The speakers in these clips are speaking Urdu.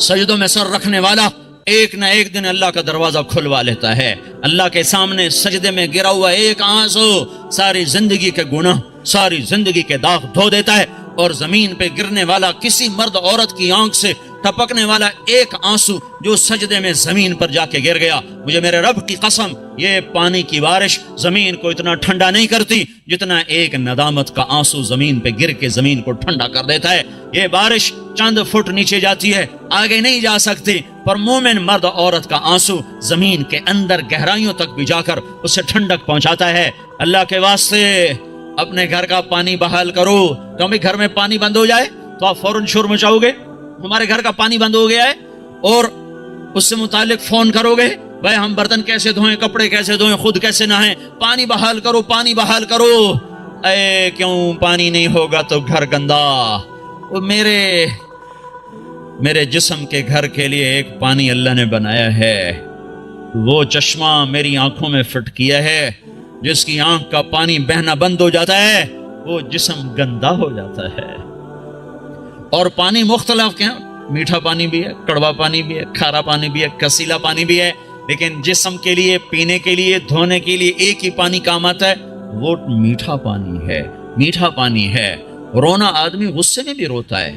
سجدوں میں سر رکھنے والا ایک نہ ایک دن اللہ کا دروازہ کھلوا لیتا ہے۔ اللہ کے سامنے سجدے میں گرا ہوا ایک آنسو ساری زندگی کے گناہ، ساری زندگی کے داغ دھو دیتا ہے، اور زمین پہ گرنے والا کسی مرد عورت کی آنکھ سے ٹپکنے والا ایک آنسو جو سجدے میں زمین پر جا کے گر گیا، مجھے میرے رب کی قسم یہ پانی کی بارش زمین کو اتنا ٹھنڈا نہیں کرتی جتنا ایک ندامت کا آنسو زمین پہ گر کے زمین کو ٹھنڈا کر دیتا ہے۔ یہ بارش چند فٹ نیچے جاتی ہے، آگے نہیں جا سکتی، پر مومن مرد عورت کا آنسو زمین کے اندر گہرائیوں تک بھی جا کر اسے ٹھنڈک پہنچاتا ہے۔ اللہ کے واسطے اپنے گھر کا پانی بحال کرو۔ کبھی گھر میں پانی بند ہو جائے تو آپ فوراً شور مچاؤ گے، ہمارے گھر کا پانی بند ہو گیا ہے، اور اس سے متعلق فون کرو گے، بھائی ہم برتن کیسے دھوئیں، کپڑے کیسے دھوئیں، خود کیسے نہائیں، پانی بحال کرو، پانی بحال کرو۔ اے کیوں پانی نہیں ہوگا تو گھر گندا۔ وہ میرے جسم کے گھر کے لیے ایک پانی اللہ نے بنایا ہے، وہ چشمہ میری آنکھوں میں فٹ کیا ہے، جس کی آنکھ کا پانی بہنا بند ہو جاتا ہے وہ جسم گندا ہو جاتا ہے۔ اور پانی مختلف ہیں، میٹھا پانی بھی ہے، کڑوا پانی بھی ہے، کھارا پانی بھی ہے، کسیلا پانی بھی ہے، لیکن جسم کے لیے، پینے کے لیے، دھونے کے لیے ایک ہی پانی کام آتا ہے، وہ میٹھا پانی ہے۔ میٹھا پانی ہے۔ رونا آدمی غصے میں بھی روتا ہے،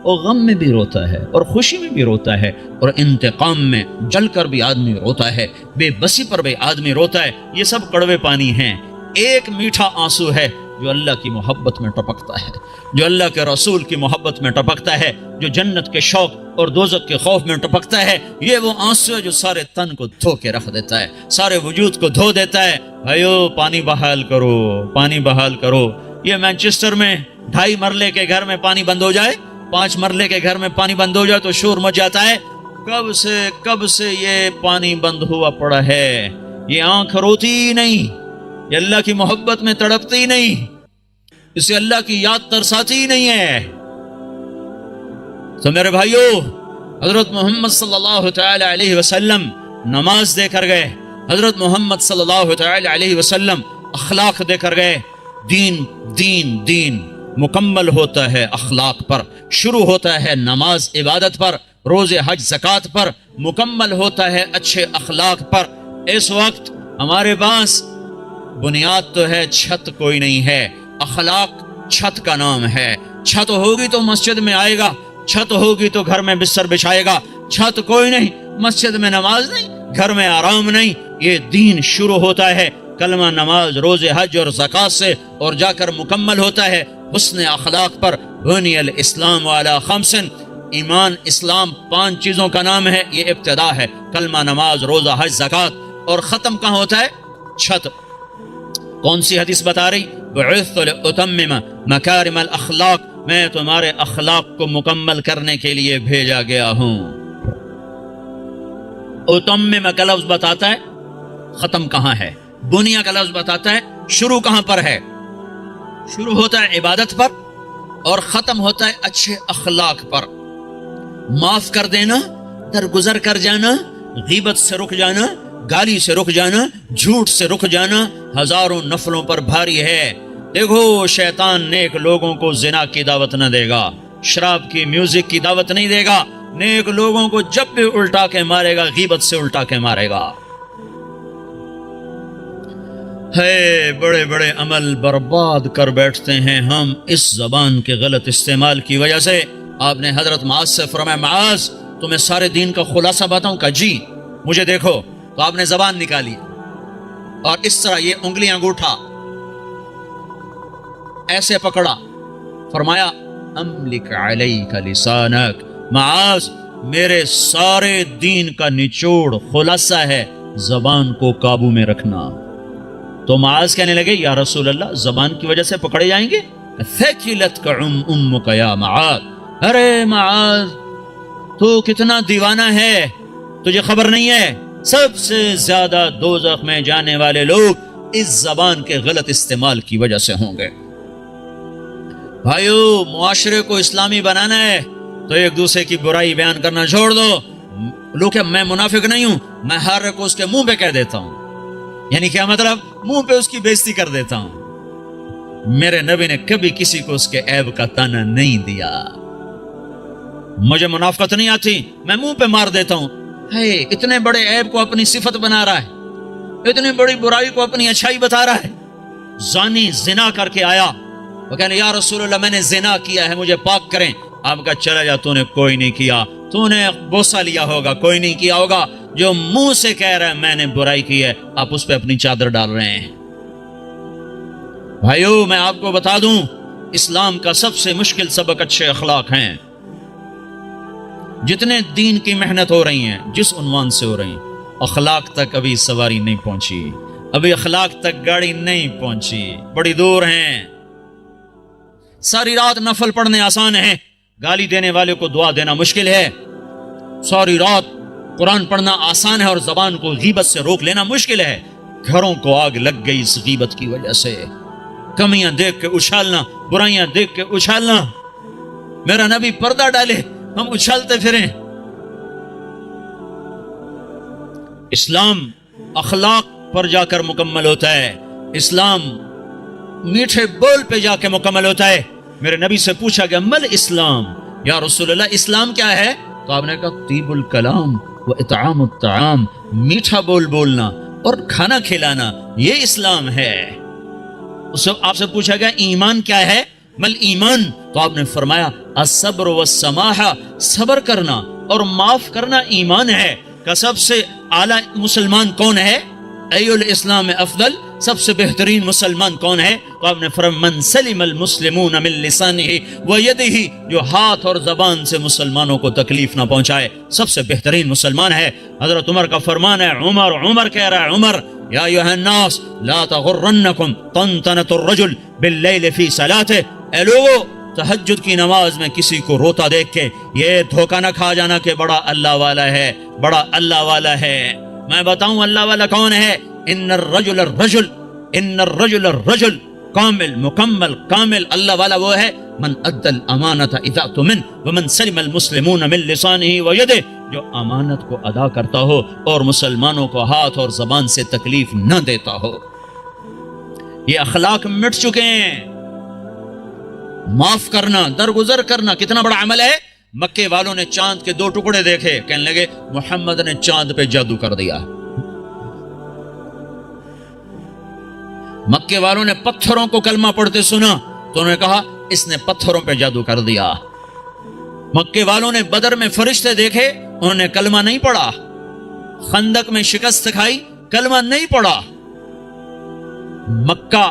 اور غم میں بھی روتا ہے، اور خوشی میں بھی روتا ہے، اور انتقام میں جل کر بھی آدمی روتا ہے، بے بسی پر بھی آدمی روتا ہے۔ یہ سب کڑوے پانی ہیں۔ ایک میٹھا آنسو ہے جو اللہ کی محبت میں ٹپکتا ہے، جو اللہ کے رسول کی محبت میں ٹپکتا ہے، جو جنت کے شوق اور دوزخ کے خوف میں ٹپکتا ہے۔ یہ وہ آنسو ہے جو سارے تن کو دھو کے رکھ دیتا ہے، سارے وجود کو دھو دیتا ہے۔ بھائیو پانی بحال کرو، پانی بحال کرو۔ یہ مانچسٹر میں 2.5 مرلے کے گھر میں پانی بند ہو جائے، 5 مرلے کے گھر میں پانی بند ہو جائے تو شور مچ جاتا ہے۔ کب سے یہ پانی بند ہوا پڑا ہے؟ یہ آنکھ روتی ہی نہیں، یہ اللہ کی محبت میں تڑپتی ہی نہیں، اسے اللہ کی یاد ترساتی ہی نہیں ہے۔ تو میرے بھائیو، حضرت محمد صلی اللہ تعالی علیہ وسلم نماز دے کر گئے، حضرت محمد صلی اللہ تعالی علیہ وسلم اخلاق دے کر گئے۔ دین مکمل ہوتا ہے اخلاق پر، شروع ہوتا ہے نماز عبادت پر، روزے حج زکوٰۃ پر، مکمل ہوتا ہے اچھے اخلاق پر۔ اس وقت ہمارے پاس بنیاد تو ہے، چھت کوئی نہیں ہے۔ اخلاق چھت کا نام ہے۔ چھت ہوگی تو مسجد میں آئے گا، چھت ہوگی تو گھر میں بستر بچھائے گا۔ چھت کوئی نہیں، مسجد میں نماز نہیں، گھر میں آرام نہیں۔ یہ دین شروع ہوتا ہے کلمہ، نماز، روزے حج اور زکوٰۃ سے، اور جا کر مکمل ہوتا ہے حسن اخلاق پر۔ بنی الاسلام علی 5، ایمان اسلام 5 چیزوں کا نام ہے، یہ ابتدا ہے، کلمہ، نماز، روزہ حج زکوٰۃ، اور ختم کہاں ہوتا ہے؟ چھت۔ کون سی حدیث بتا رہی؟ بعثت لأتمم مکارم الاخلاق، میں تمہارے اخلاق کو مکمل کرنے کے لیے بھیجا گیا ہوں۔ اتمم کا لفظ بتاتا ہے ختم کہاں ہے، بنیا کا لفظ بتاتا ہے شروع کہاں پر ہے۔ شروع ہوتا ہے عبادت پر اور ختم ہوتا ہے اچھے اخلاق پر۔ معاف کر دینا، درگزر کر جانا، غیبت سے رک جانا، گالی سے رک جانا، جھوٹ سے رک جانا ہزاروں نفلوں پر بھاری ہے۔ دیکھو شیطان نیک لوگوں کو زنا کی دعوت نہ دے گا، شراب کی، میوزک کی دعوت نہیں دے گا۔ نیک لوگوں کو جب بھی الٹا کے مارے گا، غیبت سے الٹا کے مارے گا۔ ہے بڑے بڑے عمل برباد کر بیٹھتے ہیں ہم اس زبان کے غلط استعمال کی وجہ سے۔ آپ نے حضرت معاذ سے فرمایا، معاذ تمہیں سارے دین کا خلاصہ بتاؤں؟ کہا جی، مجھے دیکھو۔ تو آپ نے زبان نکالی اور اس طرح یہ انگلی انگوٹھا ایسے پکڑا، فرمایا املک علیک لسانک، معاذ میرے سارے دین کا نچوڑ خلاصہ ہے زبان کو قابو میں رکھنا۔ تو معاذ کہنے لگے، یا رسول اللہ زبان کی وجہ سے پکڑے جائیں گے؟ ثقلتک امک یا معاذ، ارے معاذ تو کتنا دیوانہ ہے، تجھے خبر نہیں ہے سب سے زیادہ دوزخ میں جانے والے لوگ اس زبان کے غلط استعمال کی وجہ سے ہوں گے۔ بھائیو، معاشرے کو اسلامی بنانا ہے تو ایک دوسرے کی برائی بیان کرنا چھوڑ دو۔ لوگ کہ میں منافق نہیں ہوں، میں ہر کو اس کے منہ پہ کہہ دیتا ہوں، یعنی کیا مطلب؟ منہ پہ اس کی بےزتی کر دیتا ہوں۔ میرے نبی نے کبھی کسی کو اس کے عیب کا تانا نہیں دیا. مجھے منافقت نہیں آتی، میں منہ پہ مار دیتا ہوں. ہے اتنے بڑے عیب کو اپنی صفت بنا رہا ہے، اتنی بڑی برائی کو اپنی اچھائی بتا رہا ہے. زانی زنا کر کے آیا، وہ کہنے یا رسول اللہ میں نے زنا کیا ہے، مجھے پاک کریں. آپ کا چلا جا، تو نے کوئی نہیں کیا، تو نے بوسہ لیا ہوگا، کوئی نہیں کیا ہوگا. جو منہ سے کہہ رہا ہے میں نے برائی کی ہے، آپ اس پہ اپنی چادر ڈال رہے ہیں. بھائیو میں آپ کو بتا دوں، اسلام کا سب سے مشکل سبق اچھے اخلاق ہیں. جتنے دین کی محنت ہو رہی ہیں، جس عنوان سے ہو رہی ہیں، اخلاق تک ابھی سواری نہیں پہنچی، ابھی اخلاق تک گاڑی نہیں پہنچی، بڑی دور ہیں. ساری رات نفل پڑھنے آسان ہے، گالی دینے والے کو دعا دینا مشکل ہے. ساری رات قرآن پڑھنا آسان ہے اور زبان کو غیبت سے روک لینا مشکل ہے. گھروں کو آگ لگ گئی اس غیبت کی وجہ سے، کمیاں دیکھ کے اچھالنا، برائیاں دیکھ کے اچھالنا. میرا نبی پردہ ڈالے، ہم اچھالتے پھریں. اسلام اخلاق پر جا کر مکمل ہوتا ہے، اسلام میٹھے بول پہ جا کے مکمل ہوتا ہے. میرے نبی سے پوچھا گیا مل اسلام، یا رسول اللہ اسلام کیا ہے؟ تو آپ نے کہا طیب الکلام و اطعام الطعام، میٹھا بول بولنا اور کھانا کھلانا، یہ اسلام ہے. آپ سے پوچھا گیا ایمان کیا ہے؟ مل ایمان، تو آپ نے فرمایا الصبر والسماحہ، صبر کرنا اور معاف کرنا ایمان ہے. کہ سب سے اعلیٰ مسلمان کون ہے؟ ای الاسلام افضل، سب سے بہترین مسلمان کون ہے؟ تو آپ نے فرمایا من سلم المسلمون من لسانہ و یدہ، جو ہاتھ اور زبان سے مسلمانوں کو تکلیف نہ پہنچائے، سب سے بہترین مسلمان ہے. حضرت عمر کا فرمان ہے، عمر کہہ رہا ہے، عمر یا ایھا الناس لا تغرنکم طنطنۃ الرجل باللیل فی صلاته. اے لوگو، تہجد کی نماز میں کسی کو روتا دیکھ کے یہ دھوکہ نہ کھا جانا کہ بڑا اللہ والا ہے، بڑا اللہ والا ہے. میں بتاؤں اللہ والا کون ہے؟ ان الرجل الرجل کامل مکمل کامل. اللہ والا وہ ہے من ادى الامانۃ اذا اؤتمن ومن سلم المسلمون من لسانہ ویدہ، جو امانت کو ادا کرتا ہو اور مسلمانوں کو ہاتھ اور زبان سے تکلیف نہ دیتا ہو. یہ اخلاق مٹ چکے ہیں. معاف کرنا، درگزر کرنا کتنا بڑا عمل ہے. مکے والوں نے چاند کے 2 ٹکڑے دیکھے، کہنے لگے محمد نے چاند پہ جادو کر دیا. مکے والوں نے پتھروں کو کلمہ پڑھتے سنا تو انہوں نے کہا اس نے پتھروں پہ جادو کر دیا. مکے والوں نے بدر میں فرشتے دیکھے، انہوں نے کلمہ نہیں پڑھا. خندق میں شکست کھائی، کلمہ نہیں پڑھا. مکہ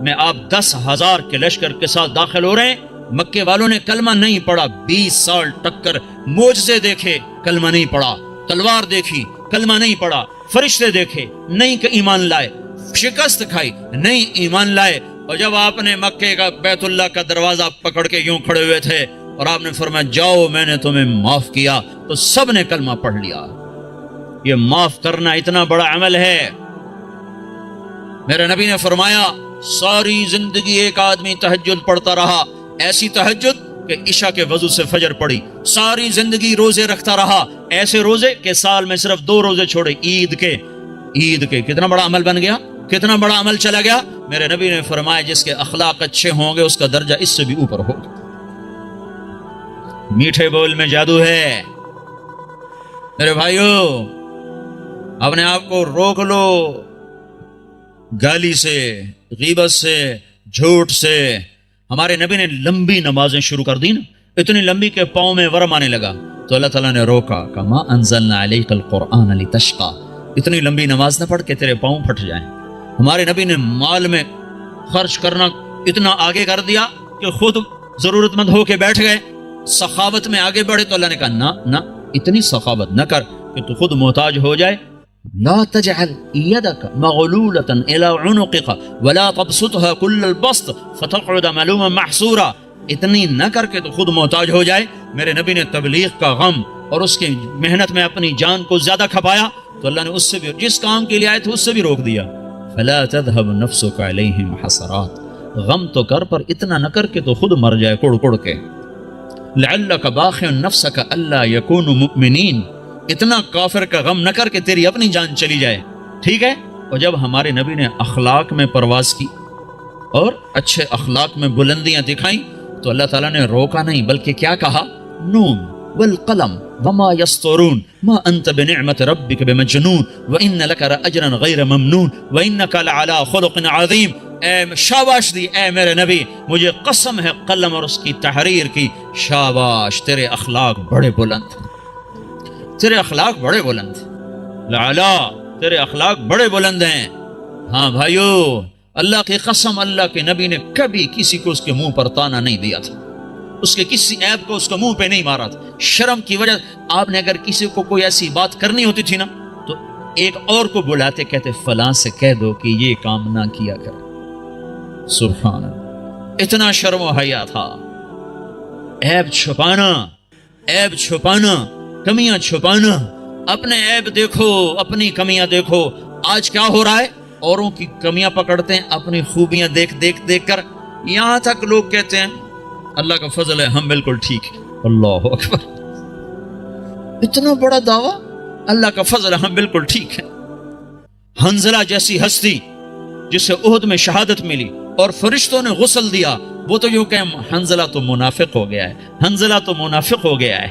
میں آپ 10,000 کے لشکر کے ساتھ داخل ہو رہے ہیں، مکے والوں نے کلمہ نہیں پڑھا. 20 سال ٹکر، معجزے دیکھے، کلمہ نہیں پڑھا. تلوار دیکھی، کلمہ نہیں پڑھا. فرشتے دیکھے، نہیں کہ ایمان لائے. شکست کھائی، نہیں ایمان لائے. اور جب آپ نے مکے کا بیت اللہ کا دروازہ پکڑ کے یوں کھڑے ہوئے تھے اور آپ نے فرمایا جاؤ میں نے تمہیں معاف کیا، تو سب نے کلمہ پڑھ لیا. یہ معاف کرنا اتنا بڑا عمل ہے. میرے نبی نے فرمایا ساری زندگی ایک آدمی تہجد پڑھتا رہا، ایسی تہجد کہ عشاء کے وضو سے فجر پڑی. ساری زندگی روزے رکھتا رہا، ایسے روزے کہ سال میں صرف 2 روزے چھوڑے، عید کے. کتنا بڑا عمل بن گیا، کتنا بڑا عمل چلا گیا. میرے نبی نے فرمایا جس کے اخلاق اچھے ہوں گے اس کا درجہ اس سے بھی اوپر ہوگا. میٹھے بول میں جادو ہے. میرے بھائیو اپنے آپ کو روک لو گالی سے، غیبت سے، جھوٹ سے. ہمارے نبی نے لمبی نمازیں شروع کر دی نا، اتنی لمبی کہ پاؤں میں ورم آنے لگا تو اللہ تعالیٰ نے روکا، کما انزلنا علیک القرآن لتشقى، اتنی لمبی نماز نہ پڑھ کے تیرے پاؤں پھٹ جائیں. ہمارے نبی نے مال میں خرچ کرنا اتنا آگے کر دیا کہ خود ضرورت مند ہو کے بیٹھ گئے. سخاوت میں آگے بڑھے تو اللہ نے کہا نہ اتنی سخاوت نہ کر کہ تو خود محتاج ہو جائے. لا تجعل يدك مغلولة الى عنقك ولا تبسطها كل البسط فتقعد ملوما محسورا. اتنی نہ کر کے تو خود محتاج ہو جائے. میرے نبی نے تبلیغ کا غم اور اس کی محنت میں اپنی جان کو زیادہ کھپایا تو اللہ نے اس سے بھی، جس کام کے لیے آئے تھے اس سے بھی روک دیا. فلا تذهب نفسك عليهم حسرات، غم تو کر پر اتنا نہ کر کے تو خود مر جائے کڑ کڑ کے. لعلك باخع نفسك الا يكونوا مؤمنين، اتنا کافر کا غم نہ کر کے تیری اپنی جان چلی جائے. ٹھیک ہے. اور جب ہمارے نبی نے اخلاق میں پرواز کی، اور اچھے اخلاق میں بلندیاں دکھائیں تو اللہ تعالیٰ نے روکا نہیں بلکہ کیا کہا؟ نون والقلم وما يسطرون ما انت بنعمت ربك بمجنون وان لك لاجرا غیر ممنون وانك لعلى خلق عظیم. اے شاباش دی اے میرے نبی، مجھے قسم ہے قلم اور اس کی تحریر کی، شاباش تیرے اخلاق بڑے بلند، تیرے اخلاق بڑے بلند، لعلا تیرے اخلاق بڑے بلند ہیں. ہاں بھائیو، اللہ کی قسم اللہ کے نبی نے کبھی کسی کو اس کے منہ پر تانا نہیں دیا تھا، اس کے کسی عیب کو اس کو منہ پہ نہیں مارا تھا. شرم کی وجہ آپ نے اگر کسی کو کوئی ایسی بات کرنی ہوتی تھی نا تو ایک اور کو بلاتے، کہتے فلاں سے کہہ دو کہ یہ کام نہ کیا کر. سبحان اللہ، اتنا شرم و حیا تھا. عیب چھپانا، عیب چھپانا، کمیاں چھپانا. اپنے عیب دیکھو، اپنی کمیاں دیکھو. آج کیا ہو رہا ہے؟ اوروں کی کمیاں پکڑتے ہیں، اپنی خوبیاں دیکھ کر یہاں تک لوگ کہتے ہیں اللہ کا فضل ہے ہم بالکل ٹھیک ہے. اللہ اکبر، اتنا بڑا دعویٰ، اللہ کا فضل ہے ہم بالکل ٹھیک ہے. حنظلہ جیسی ہستی جسے احد میں شہادت ملی اور فرشتوں نے غسل دیا، وہ تو یوں کہ حنظلہ تو منافق ہو گیا ہے، حنظلہ تو منافق ہو گیا ہے.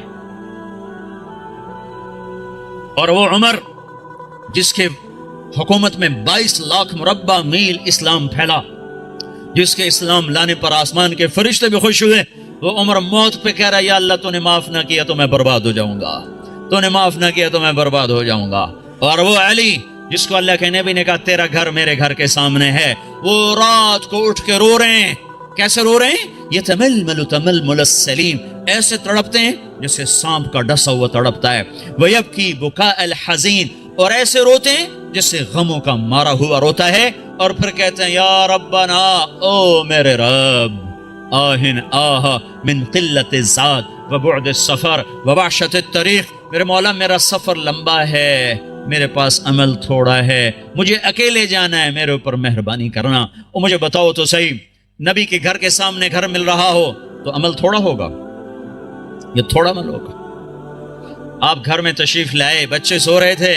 اور وہ عمر جس کے حکومت میں 22 لاکھ مربع میل اسلام پھیلا، جس کے اسلام لانے پر آسمان کے فرشتے بھی خوش ہوئے، وہ عمر موت پہ کہہ رہا یا اللہ تو نے معاف نہ کیا تو میں برباد ہو جاؤں گا، تو نے معاف نہ کیا تو میں برباد ہو جاؤں گا. اور وہ علی جس کو اللہ کے نبی نے کہا تیرا گھر میرے گھر کے سامنے ہے، وہ رات کو اٹھ کے رو رہے ہیں. کیسے رو رہے ہیں؟ یہ تململ تململ السلیم، ایسے تڑپتے ہیں جیسے سانپ کا ڈسا ہوا تڑپتا ہے. وَيَبْكِي بُكَاءَ الْحَزِينَ، اور ایسے روتے ہیں جیسے غموں کا مارا ہوا روتا ہے. اور پھر کہتے ہیں یا ربنا، او میرے رب، آہن آہ من قلت الزاد وبعد السفر ووحشت الطریق، میرے مولا میرا سفر لمبا ہے، میرے پاس عمل تھوڑا ہے، مجھے اکیلے جانا ہے، میرے اوپر مہربانی کرنا. اور مجھے بتاؤ تو صحیح، نبی کے گھر کے سامنے گھر مل رہا ہو تو عمل تھوڑا ہوگا؟ یہ تھوڑا عمل ہوگا. آپ گھر میں تشریف لائے، بچے سو رہے تھے،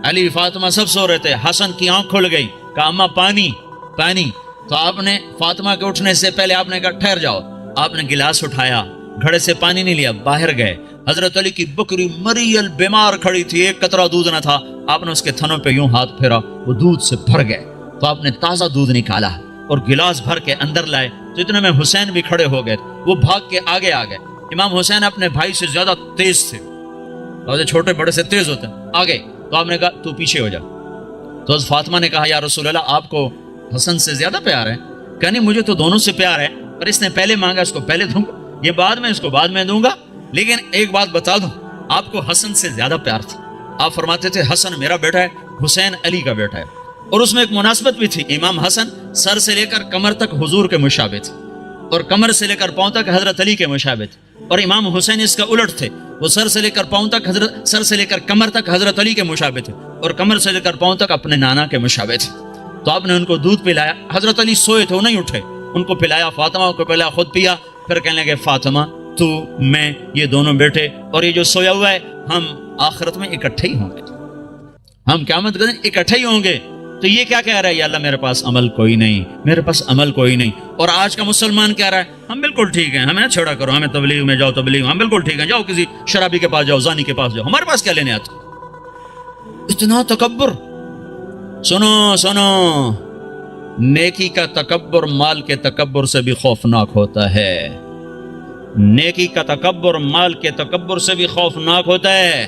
علی فاطمہ سب سو رہے تھے. حسن کی آنکھ کھل گئی، کہا اماں پانی پانی. تو آپ نے فاطمہ کے اٹھنے سے پہلے آپ نے کہا ٹھہر جاؤ. آپ نے گلاس اٹھایا، گھڑے سے پانی نہیں لیا، باہر گئے. حضرت علی کی بکری مریل بیمار کھڑی تھی، ایک قطرہ دودھ نہ تھا. آپ نے اس کے تھنوں پہ یوں ہاتھ پھیرا، وہ دودھ سے بھر گئے. تو آپ نے تازہ دودھ نکالا اور گلاس بھر کے اندر لائے. تو اتنے میں حسین بھی کھڑے ہو گئے، وہ بھاگ کے آگے آ گئے. امام حسین اپنے بھائی سے زیادہ تیز تھے، اور چھوٹے بڑے سے تیز ہوتے ہیں. آگے تو آپ نے کہا تو پیچھے ہو جا. تو حضرت فاطمہ نے کہا یا رسول اللہ آپ کو حسن سے زیادہ پیار ہے؟ کہ نہیں، مجھے تو دونوں سے پیار ہے، پر اس نے پہلے مانگا، اس کو پہلے دوں گا، یہ بعد میں، اس کو بعد میں دوں گا. لیکن ایک بات بتا دوں، آپ کو حسن سے زیادہ پیار تھا. آپ فرماتے تھے حسن میرا بیٹا ہے، حسین علی کا بیٹا ہے. اور اس میں ایک مناسبت بھی تھی، امام حسن سر سے لے کر کمر تک حضور کے مشابہ تھے، اور کمر سے لے کر پاؤں تک حضرت علی کے مشابہ تھے. اور امام حسین اس کا الٹ تھے، وہ سر سے لے کر پاؤں تک سر سے لے کر کمر تک حضرت علی کے مشابہ تھے، اور کمر سے لے کر پاؤں تک اپنے نانا کے مشابہ تھے. تو آپ نے ان کو دودھ پلایا. حضرت علی سوئے تھے، وہ نہیں اٹھے، ان کو پلایا، فاطمہ کو پلایا، خود پیا. پھر کہنے لگے فاطمہ تو میں یہ دونوں بیٹے اور یہ جو سویا ہوا ہے، ہم آخرت میں اکٹھے ہی ہوں گے، ہم قیامت کے دن اکٹھے ہی ہوں گے. تو یہ کیا کہہ رہا ہے؟ یا اللہ میرے پاس عمل کوئی نہیں، میرے پاس عمل کوئی نہیں. اور آج کا مسلمان کہہ رہا ہے ہم بالکل ٹھیک ہیں، ہمیں چھوڑا کرو، ہمیں تبلیغ میں جاؤ، تبلیغ ہم بالکل ٹھیک ہیں، جاؤ کسی شرابی کے پاس جاؤ، زانی کے پاس جاؤ، ہمارے پاس کیا لینے آتے. اتنا تکبر. سنو سنو، نیکی کا تکبر مال کے تکبر سے بھی خوفناک ہوتا ہے. نیکی کا تکبر مال کے تکبر سے بھی خوفناک ہوتا ہے.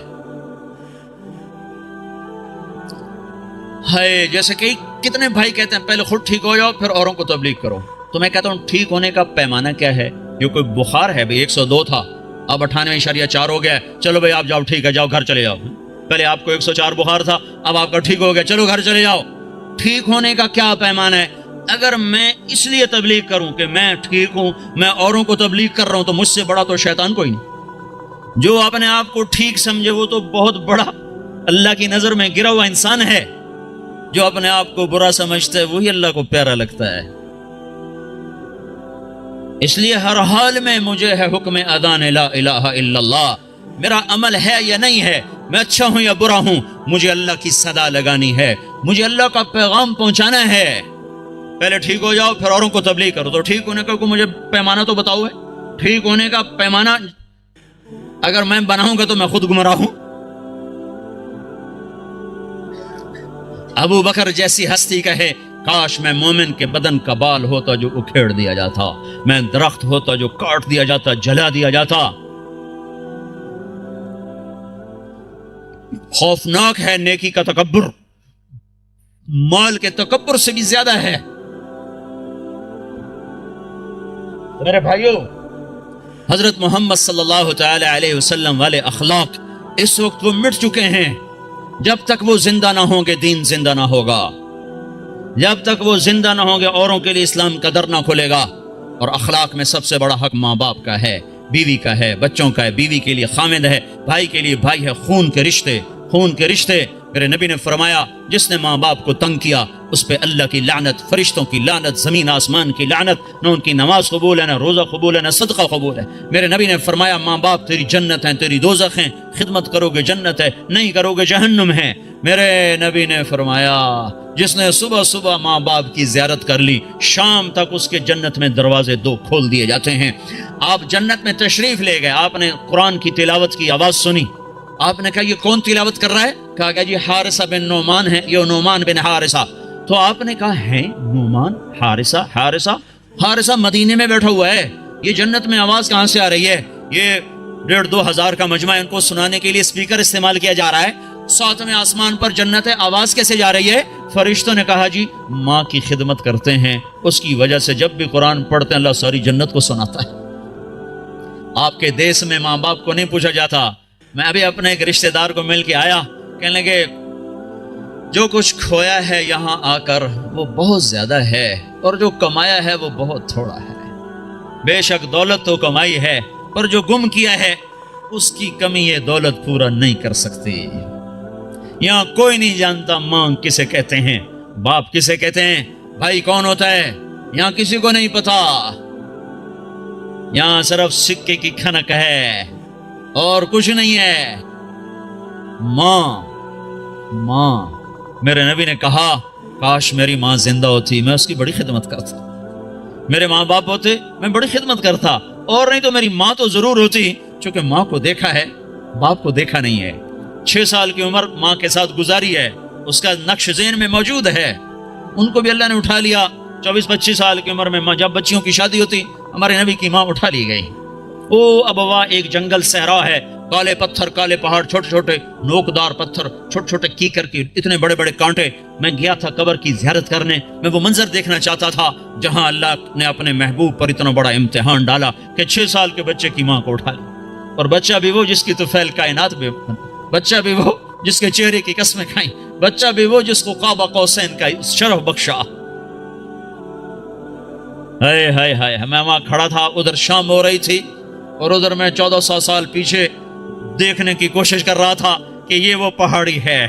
ہے جیسے کہ کتنے بھائی کہتے ہیں پہلے خود ٹھیک ہو جاؤ پھر اوروں کو تبلیغ کرو. تو میں کہتا ہوں ٹھیک ہونے کا پیمانہ کیا ہے؟ یہ کوئی بخار ہے بھائی، 102 تھا اب 98.4 ہو گیا، چلو بھائی آپ جاؤ، ٹھیک ہے، جاؤ گھر چلے جاؤ. پہلے آپ کو 104 بخار تھا، اب آپ کا ٹھیک ہو گیا، چلو گھر چلے جاؤ. ٹھیک ہونے کا کیا پیمانہ ہے؟ اگر میں اس لیے تبلیغ کروں کہ میں ٹھیک ہوں، میں اوروں کو تبلیغ کر رہا ہوں، تو مجھ سے بڑا تو شیطان کوئی نہیں. جو اپنے آپ کو ٹھیک سمجھے وہ تو بہت بڑا اللہ کی نظر میں گرا ہوا انسان ہے. جو اپنے آپ کو برا سمجھتا ہے وہی اللہ کو پیارا لگتا ہے. اس لیے ہر حال میں مجھے ہے حکم اذان لا الہ الا اللہ. میرا عمل ہے یا نہیں ہے، میں اچھا ہوں یا برا ہوں، مجھے اللہ کی صدا لگانی ہے، مجھے اللہ کا پیغام پہنچانا ہے. پہلے ٹھیک ہو جاؤ پھر اوروں کو تبلیغ کرو. تو ٹھیک ہونے کا کوئی مجھے پیمانہ تو بتاؤ ہے. ٹھیک ہونے کا پیمانہ اگر میں بناؤں گا تو میں خود گمراہ ہوں. ابو بکر جیسی ہستی کہے کاش میں مومن کے بدن کا بال ہوتا جو اکھیڑ دیا جاتا، میں درخت ہوتا جو کاٹ دیا جاتا، جلا دیا جاتا. خوفناک ہے نیکی کا تکبر، مال کے تکبر سے بھی زیادہ ہے. میرے بھائیو، حضرت محمد صلی اللہ تعالی علیہ وسلم والے اخلاق اس وقت وہ مٹ چکے ہیں. جب تک وہ زندہ نہ ہوں گے دین زندہ نہ ہوگا. جب تک وہ زندہ نہ ہوں گے اوروں کے لیے اسلام کا در نہ کھلے گا. اور اخلاق میں سب سے بڑا حق ماں باپ کا ہے، بیوی کا ہے، بچوں کا ہے. بیوی کے لیے خامد ہے، بھائی کے لیے بھائی ہے. خون کے رشتے، خون کے رشتے. میرے نبی نے فرمایا جس نے ماں باپ کو تنگ کیا اس پہ اللہ کی لعنت، فرشتوں کی لعنت، زمین آسمان کی لعنت. نہ ان کی نماز قبول ہے، نہ روزہ قبول ہے، نہ صدقہ قبول ہے. میرے نبی نے فرمایا ماں باپ تیری جنت ہیں، تیری دوزخ ہیں. خدمت کرو گے جنت ہے، نہیں کرو گے جہنم ہے. میرے نبی نے فرمایا جس نے صبح صبح ماں باپ کی زیارت کر لی شام تک اس کے جنت میں دروازے دو کھول دیے جاتے ہیں. آپ جنت میں تشریف لے گئے، آپ نے قرآن کی تلاوت کی آواز سنی. آپ نے کہا یہ کون تلاوت کر رہا ہے؟ کہا کہ جی حارثہ بن نعمان ہے، یہ نعمان بن حارثہ. تو آپ نے کہا ہے نعمان، حارثہ مدینے میں بیٹھا ہوا ہے، یہ جنت میں آواز کہاں سے آ رہی ہے؟ یہ 1,500 2,000 کا مجمع ان کو سنانے کے لیے اسپیکر استعمال کیا جا رہا ہے. 7ویں آسمان پر جنت ہے، آواز کیسے جا رہی ہے؟ فرشتوں نے کہا جی ماں کی خدمت کرتے ہیں، اس کی وجہ سے جب بھی قرآن پڑھتے ہیں اللہ ساری جنت کو سناتا ہے. آپ کے دیس میں ماں باپ کو نہیں پوچھا جاتا. میں ابھی اپنے ایک رشتہ دار کو مل کے آیا، کہنے لگے جو کچھ کھویا ہے یہاں آ کر وہ بہت زیادہ ہے اور جو کمایا ہے وہ بہت تھوڑا ہے. بے شک دولت تو کمائی ہے پر جو گم کیا ہے اس کی کمی یہ دولت پورا نہیں کر سکتی. یہاں کوئی نہیں جانتا ماں کسے کہتے ہیں، باپ کسے کہتے ہیں، بھائی کون ہوتا ہے، یہاں کسی کو نہیں پتا. یہاں صرف سکے کی کھنک ہے اور کچھ نہیں ہے. ماں. میرے نبی نے کہا کاش میری ماں زندہ ہوتی، میں اس کی بڑی خدمت کرتا. میرے ماں باپ ہوتے میں بڑی خدمت کرتا، اور نہیں تو میری ماں تو ضرور ہوتی. چونکہ ماں کو دیکھا ہے، باپ کو دیکھا نہیں ہے. 6 سال کی عمر ماں کے ساتھ گزاری ہے، اس کا نقش ذہن میں موجود ہے. ان کو بھی اللہ نے اٹھا لیا. 24-25 سال کی عمر میں ماں، جب بچیوں کی شادی ہوتی ہمارے نبی کی ماں اٹھا لی گئی. او ابوا ایک جنگل صحرا ہے، کالے پتھر، کالے پہاڑ، چھوٹے چھوٹے نوکدار پتھر، چھوٹے چھوٹے کیکر کی اتنے بڑے بڑے کانٹے. میں گیا تھا قبر کی زیارت کرنے، میں وہ منظر دیکھنا چاہتا تھا جہاں اللہ نے اپنے محبوب پر اتنا بڑا امتحان ڈالا کہ 6 سال کے بچے کی ماں کو اٹھا لی. اور بچہ بھی وہ جس کی طفیل کائنات میں، بچہ بھی وہ جس کے چہرے کی قسمیں کھائیں، بچہ بھی وہ جس کو قاب قوسین کا شرف بخشا. ہائے ہائے ہائے. میں وہاں کھڑا تھا، ادھر شام ہو رہی تھی اور ادھر میں 1400 سال پیچھے دیکھنے کی کوشش کر رہا تھا کہ یہ وہ پہاڑی ہے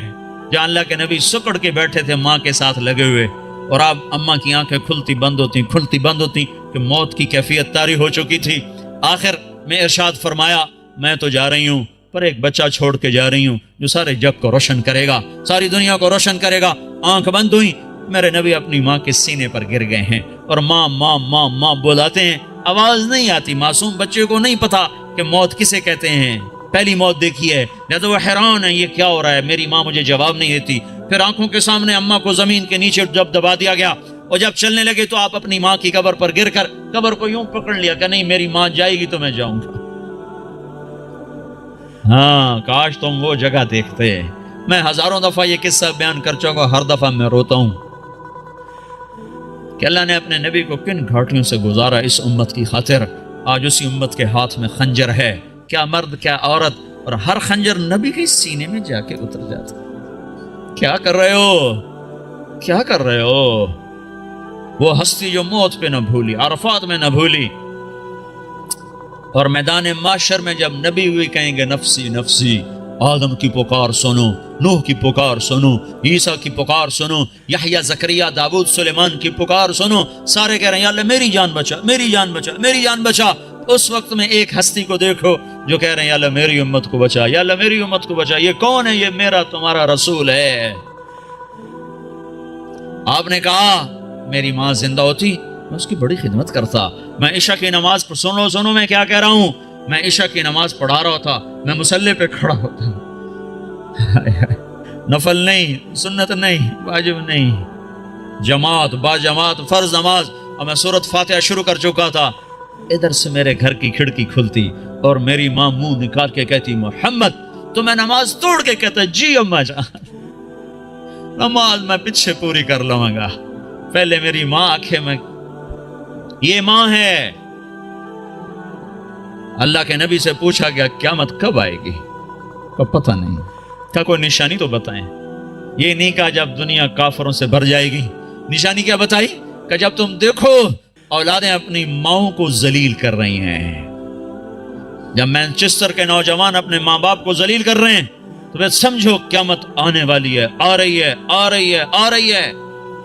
جہاں اللہ کے نبی سکڑ کے بیٹھے تھے ماں کے ساتھ لگے ہوئے. اور اب اماں کی آنکھیں کھلتی بند ہوتی کہ موت کی کیفیت طاری ہو چکی تھی. آخر میں ارشاد فرمایا میں تو جا رہی ہوں پر ایک بچہ چھوڑ کے جا رہی ہوں جو سارے جگ کو روشن کرے گا، ساری دنیا کو روشن کرے گا. آنکھ بند ہوئی، میرے نبی اپنی ماں کے سینے پر گر گئے ہیں اور ماں ماں ماں ماں بلاتے ہیں. آواز نہیں آتی. معصوم بچے کو نہیں پتا کہ موت کسے کہتے ہیں، پہلی موت دیکھی ہے، لہذا وہ حیران ہے یہ کیا ہو رہا ہے، میری ماں مجھے جواب نہیں دیتی. پھر آنکھوں کے سامنے اماں کو زمین کے نیچے جب دبا دیا گیا اور جب چلنے لگے تو آپ اپنی ماں کی قبر پر گر کر قبر کو یوں پکڑ لیا کہ نہیں میری ماں جائے گی تو میں جاؤں گا. ہاں کاش تم وہ جگہ دیکھتے. میں ہزاروں دفعہ یہ قصہ بیان کر چکا، ہر دفعہ میں روتا ہوں کہ اللہ نے اپنے نبی کو کن گھاٹیوں سے گزارا اس امت کی خاطر. آج اسی امت کے ہاتھ میں خنجر ہے، کیا مرد کیا عورت، اور ہر خنجر نبی کے سینے میں جا کے اتر جاتا. کیا کر رہے ہو، کیا کر رہے ہو؟ وہ ہستی جو موت پہ نہ بھولی، عرفات میں نہ بھولی، اور میدان معاشر میں جب نبی ہوئی کہیں گے نفسی نفسی. آدم کی پکار سنو، نوح کی پکار سنو، عیسیٰ کی پکار سنو، یحییٰ، زکریا، داؤد، سلیمان کی پکار سنو. سارے کہہ رہے ہیں یا اللہ میری جان بچا، میری جان بچا، میری جان بچا. اس وقت میں ایک ہستی کو دیکھو جو کہہ رہے ہیں یا اللہ میری امت کو بچا، یا اللہ میری امت کو بچا. یہ کون ہے؟ یہ میرا تمہارا رسول ہے. آپ نے کہا میری ماں زندہ ہوتی میں اس کی بڑی خدمت کرتا. میں عشاء کی نماز پر سنو میں کیا کہہ رہا ہوں, میں عشاء کی نماز پڑھا رہا تھا, میں مصلی پہ کھڑا ہوتا, نفل نہیں, سنت نہیں, واجب نہیں, جماعت با جماعت فرض نماز, اور میں سورۃ فاتحہ شروع کر چکا تھا. ادھر سے میرے گھر کی کھڑکی کھلتی اور میری ماں منہ نکال کے کہتی محمد, تو میں نماز توڑ کے کہتا جی اماں جان, نماز میں پیچھے پوری کر لوں گا. پہلے میری ماں آنکھیں میں, یہ ماں ہے. اللہ کے نبی سے پوچھا گیا قیامت کب آئے گی؟ کو پتہ نہیں. کیا کوئی نشانی تو بتائیں. یہ نہیں کہا جب دنیا کافروں سے بھر جائے گی. نشانی کیا بتائی کہ جب تم دیکھو اولادیں اپنی ماؤں کو ذلیل کر رہی ہیں. جب مینچسٹر کے نوجوان اپنے ماں باپ کو ذلیل کر رہے ہیں تو پھر سمجھو قیامت آنے والی ہے, آ رہی ہے, آ رہی ہے, آ رہی ہے.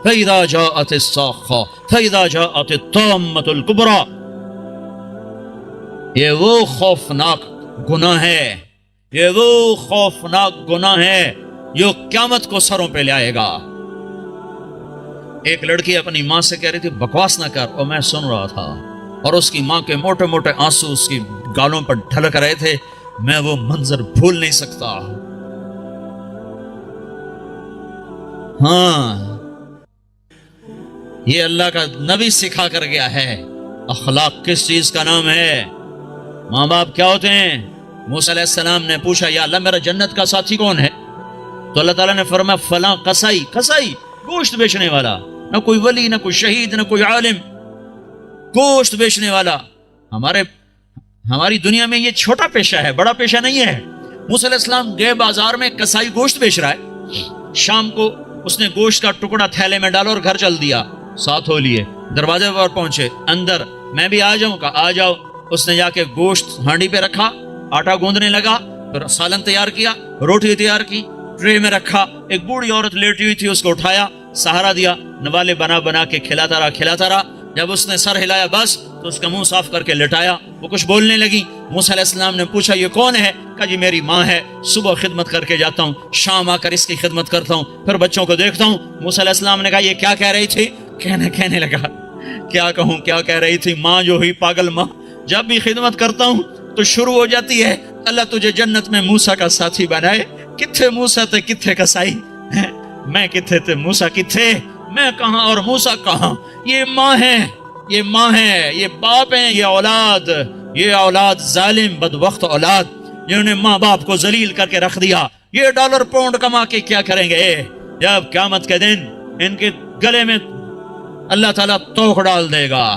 فَإِذَا جَاءَتِ الصَّاخَّةُ فَإِذَا جَاءَتِ الطَّامَّةُ الْكُبْرَى. یہ وہ خوفناک گناہ ہے, یہ وہ خوفناک گناہ ہے جو قیامت کو سروں پہ لے آئے گا. ایک لڑکی اپنی ماں سے کہہ رہی تھی بکواس نہ کر, اور میں سن رہا تھا, اور اس کی ماں کے موٹے موٹے آنسو اس کی گالوں پر ڈھلک رہے تھے. میں وہ منظر بھول نہیں سکتا. ہاں, یہ اللہ کا نبی سکھا کر گیا ہے. اخلاق کس چیز کا نام ہے؟ ماں باپ کیا ہوتے ہیں؟ موسیٰ علیہ السلام نے پوچھا یا اللہ میرا جنت کا ساتھی کون ہے؟ تو اللہ تعالیٰ نے فرمایا فلاں قصائی. قصائی گوشت بیچنے والا, نہ کوئی ولی, نہ کوئی شہید, نہ کوئی عالم, گوشت بیچنے والا. ہماری دنیا میں یہ چھوٹا پیشہ ہے, بڑا پیشہ نہیں ہے. موسیٰ علیہ السلام گئے بازار میں, قصائی گوشت بیچ رہا ہے. شام کو اس نے گوشت کا ٹکڑا تھیلے میں ڈالا اور گھر چل دیا. ساتھ ہو لیے, دروازے پر پہنچے, اندر میں بھی آ جاؤں کا آ جاؤ. اس نے جا کے گوشت ہانڈی پہ رکھا, آٹا گوندنے لگا, پھر سالن تیار کیا, روٹی تیار کی, ٹرے میں رکھا. ایک بوڑھی عورت لیٹی ہوئی تھی, اس کو اٹھایا, سہارا دیا, نوالے بنا بنا کے کھلاتا رہا. جب اس نے سر ہلایا بس تو اس کا منہ صاف کر کے لٹایا. وہ کچھ بولنے لگی. موسیٰ علیہ السلام نے پوچھا یہ کون ہے؟ کہا جی میری ماں ہے, صبح خدمت کر کے جاتا ہوں, شام آ کر اس کی خدمت کرتا ہوں, پھر بچوں کو دیکھتا ہوں. موسیٰ علیہ السلام نے کہا یہ کیا کہہ رہی تھی؟ کہنے لگا کیا کہوں, کیا کہہ رہی تھی؟ ماں جو ہوئی پاگل ماں. جب بھی خدمت کرتا ہوں تو شروع ہو جاتی ہے اللہ تجھے جنت میں موسیٰ کا ساتھی بنائے. کتھے موسیٰ تے کتھے قصائی, میں کتھے تے موسیٰ کتھے, میں کہاں اور موسیٰ کہاں. یہ ماں ہے, یہ ماں ہے, یہ باپ ہیں, یہ اولاد ظالم بدبخت اولاد جنہوں نے ماں باپ کو ذلیل کر کے رکھ دیا. یہ ڈالر پاؤنڈ کما کے کیا کریں گے جب قیامت کے دن ان کے گلے میں اللہ تعالیٰ توق ڈال دے گا.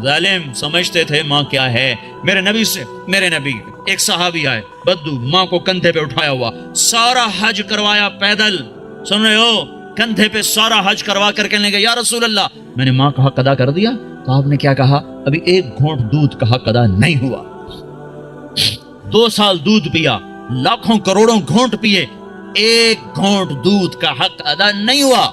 ظالم سمجھتے تھے ماں کیا ہے. میرے نبی ایک صحابی آئے, بدو, ماں کو کندھے پہ اٹھایا ہوا, سارا حج کروایا پیدل. سن رہے ہو, کندھے پہ سارا حج کروا کر کہنے لگے یا رسول اللہ میں نے ماں کا حق ادا کر دیا. تو آپ نے کیا کہا؟ ابھی ایک گھونٹ دودھ کا حق ادا نہیں ہوا. 2 سال دودھ پیا, لاکھوں کروڑوں گھونٹ پیے, ایک گھونٹ دودھ کا حق ادا نہیں ہوا.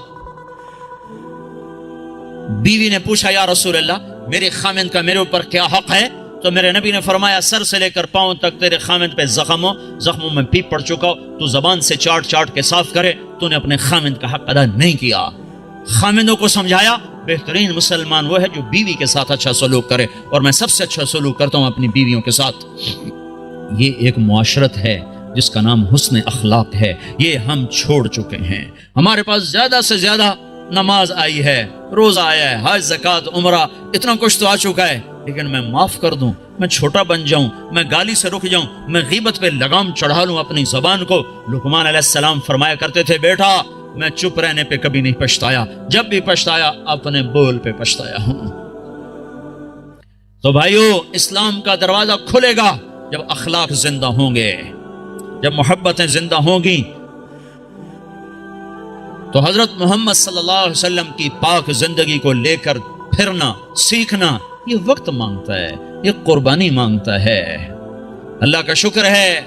بیوی نے پوچھا یا رسول اللہ میرے خامند کا میرے اوپر کیا حق ہے؟ تو میرے نبی نے فرمایا سر سے لے کر پاؤں تک تیرے خامند پہ زخموں میں پیپ پڑ چکا, تو زبان سے چاٹ کے صاف کرے. تو نے اپنے خامند کا حق ادا نہیں کیا. خامندوں کو سمجھایا بہترین مسلمان وہ ہے جو بیوی کے ساتھ اچھا سلوک کرے, اور میں سب سے اچھا سلوک کرتا ہوں اپنی بیویوں کے ساتھ. یہ ایک معاشرت ہے جس کا نام حسن اخلاق ہے. یہ ہم چھوڑ چکے ہیں. ہمارے پاس زیادہ سے زیادہ نماز آئی ہے, روزہ آیا ہے, حج, زکوٰۃ, عمرہ, اتنا کچھ تو آ چکا ہے, لیکن میں معاف کر دوں, میں چھوٹا بن جاؤں, میں گالی سے رک جاؤں, میں غیبت پہ لگام چڑھا لوں اپنی زبان کو. لقمان علیہ السلام فرمایا کرتے تھے بیٹا میں چپ رہنے پہ کبھی نہیں پچھتایا, جب بھی پچھتایا اپنے بول پہ پچھتایا ہوں. تو بھائیو, اسلام کا دروازہ کھلے گا جب اخلاق زندہ ہوں گے, جب محبتیں زندہ ہوں گی. تو حضرت محمد صلی اللہ علیہ وسلم کی پاک زندگی کو لے کر پھرنا, سیکھنا, یہ وقت مانگتا ہے, یہ قربانی مانگتا ہے. اللہ کا شکر ہے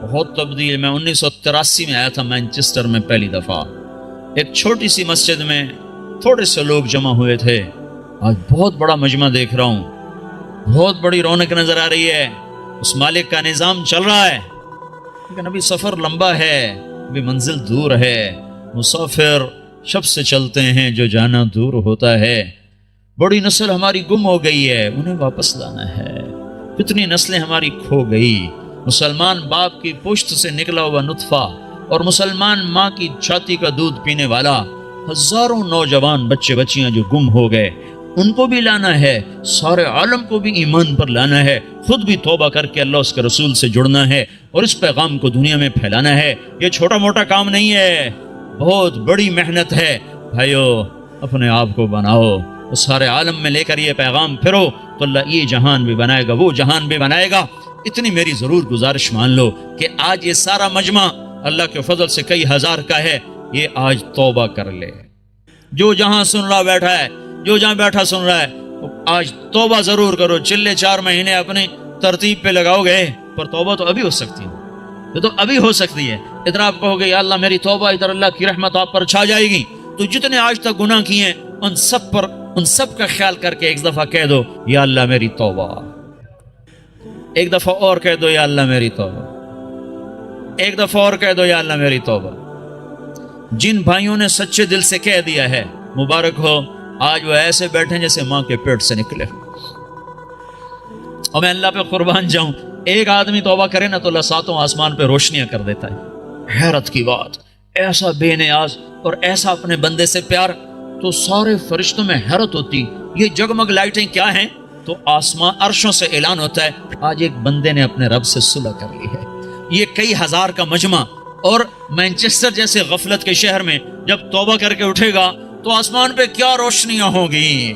بہت تبدیل. میں 1983 میں آیا تھا مینچسٹر میں پہلی دفعہ. ایک چھوٹی سی مسجد میں تھوڑے سے لوگ جمع ہوئے تھے. آج بہت بڑا مجمع دیکھ رہا ہوں, بہت بڑی رونق نظر آ رہی ہے. اس مالک کا نظام چل رہا ہے, لیکن ابھی سفر لمبا ہے, ابھی منزل دور ہے. مسافر شب سے چلتے ہیں جو جانا دور ہوتا ہے. بڑی نسل ہماری گم ہو گئی ہے، انہیں واپس لانا ہے. کتنی نسلیں ہماری کھو گئی. مسلمان باپ کی پشت سے نکلا ہوا نطفہ اور مسلمان ماں کی چھاتی کا دودھ پینے والا ہزاروں نوجوان بچے بچیاں جو گم ہو گئے، ان کو بھی لانا ہے. سارے عالم کو بھی ایمان پر لانا ہے. خود بھی توبہ کر کے اللہ اس کے رسول سے جڑنا ہے اور اس پیغام کو دنیا میں پھیلانا ہے. یہ چھوٹا موٹا کام نہیں ہے، بہت بڑی محنت ہے. بھائیو، اپنے آپ کو بناؤ، سارے عالم میں لے کر یہ پیغام پھرو تو اللہ یہ جہان بھی بنائے گا، وہ جہان بھی بنائے گا. اتنی میری ضرور گزارش مان لو کہ آج یہ سارا مجمع اللہ کے فضل سے کئی ہزار کا ہے، یہ آج توبہ کر لے. جو جہاں سن رہا بیٹھا ہے، جو جہاں بیٹھا سن رہا ہے، آج توبہ ضرور کرو. چلے 4 مہینے اپنی ترتیب پہ لگاؤ گے، پر توبہ تو ابھی ہو سکتی ہے. یہ تو ابھی ہو سکتی ہے. ادھر آپ کہو گے یا اللہ میری توبہ، ادھر اللہ کی رحمت آپ پر چھا جائے گی. تو جتنے آج تک گناہ کیے ہیں ان سب کا خیال کر کے ایک دفعہ کہہ دو یا اللہ میری توبہ. ایک دفعہ اور کہہ دو یا اللہ میری توبہ. ایک دفعہ اور کہہ دو یا اللہ میری توبہ. جن بھائیوں نے سچے دل سے کہہ دیا ہے، مبارک ہو. آج وہ ایسے بیٹھے جیسے ماں کے پیٹ سے نکلے. اور میں اللہ پہ قربان جاؤں، ایک آدمی توبہ کرے نا تو اللہ 7 آسمان پہ روشنیاں کر دیتا ہے. حیرت کی بات، ایسا بے نیاز اور ایسا اپنے بندے سے پیار. تو سارے فرشتوں میں حیرت ہوتی، یہ جگمگ لائٹیں کیا ہیں؟ تو آسمان عرشوں سے اعلان ہوتا ہے آج ایک بندے نے اپنے رب سے صلح کر لی ہے. یہ کئی ہزار کا مجمع اور مینچسٹر جیسے غفلت کے شہر میں جب توبہ کر کے اٹھے گا تو آسمان پہ کیا روشنیاں ہوں گی.